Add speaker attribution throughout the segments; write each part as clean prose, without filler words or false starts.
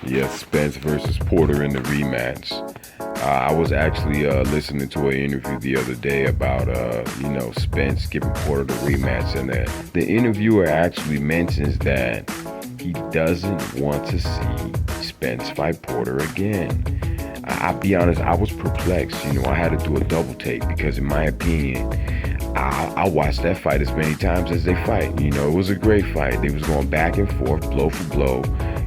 Speaker 1: Yes, Spence versus Porter in the rematch. I was actually listening to an interview the other day about, Spence giving Porter the rematch, and the interviewer actually mentions that he doesn't want to see Spence fight Porter again. I'll be honest, I was perplexed. I had to do a double take because, in my opinion, I watched that fight as many times as they fight. It was a great fight. They was going back and forth, blow for blow.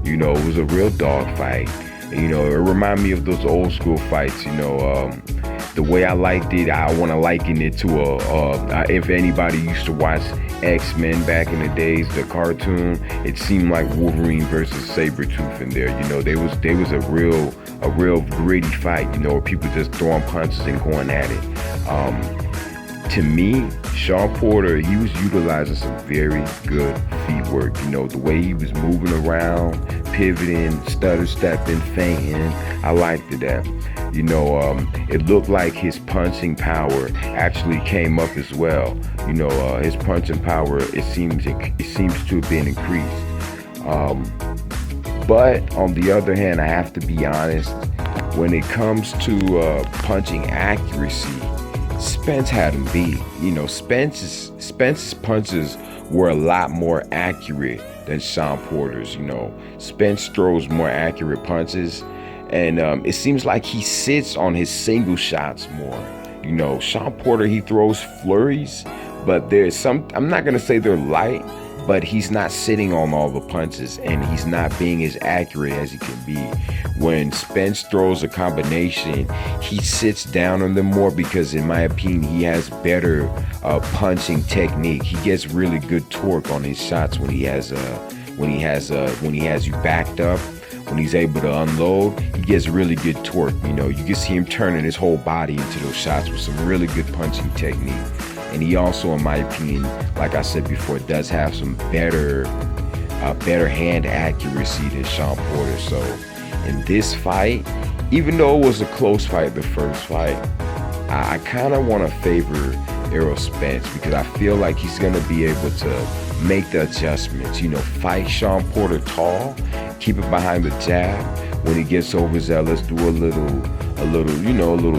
Speaker 1: It was a real dog fight. It reminded me of those old school fights. The way I liked it, I want to liken it to if anybody used to watch X-Men back in the days, the cartoon, it seemed like Wolverine versus Sabretooth in there. There was a real gritty fight, where people just throwing punches and going at it. To me, Shawn Porter, he was utilizing some very good feet work. The way he was moving around, pivoting, stutter stepping, feinting, I liked that. It looked like his punching power actually came up as well. His punching power, it seems to have been increased. But on the other hand, I have to be honest, when it comes to punching accuracy, Spence had him beat. Spence's punches were a lot more accurate than Shawn Porter's. Spence throws more accurate punches, and it seems like he sits on his single shots more. Shawn Porter, he throws flurries, but there's some, I'm not gonna say they're light, but he's not sitting on all the punches, and he's not being as accurate as he can be. When Spence throws a combination, he sits down on them more because, in my opinion, he has better punching technique. He gets really good torque on his shots when he has you backed up. When he's able to unload, he gets really good torque. You can see him turning his whole body into those shots with some really good punching technique. And he also, in my opinion, like I said before, does have some better hand accuracy than Shawn Porter. So in this fight, even though it was a close fight, the first fight, I kind of want to favor Errol Spence because I feel like he's going to be able to make the adjustments. Fight Shawn Porter tall, keep it behind the jab. When he gets overzealous, do a little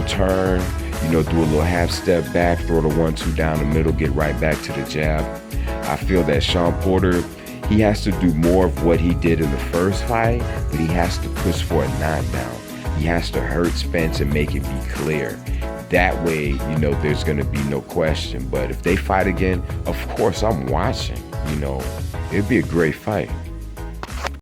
Speaker 1: turn. Do a little half step back, throw the 1-2 down the middle, get right back to the jab. I feel that Shawn Porter, he has to do more of what he did in the first fight, but he has to push for a knockdown. He has to hurt Spence and make it be clear. That way, there's going to be no question. But if they fight again, of course I'm watching. It'd be a great fight.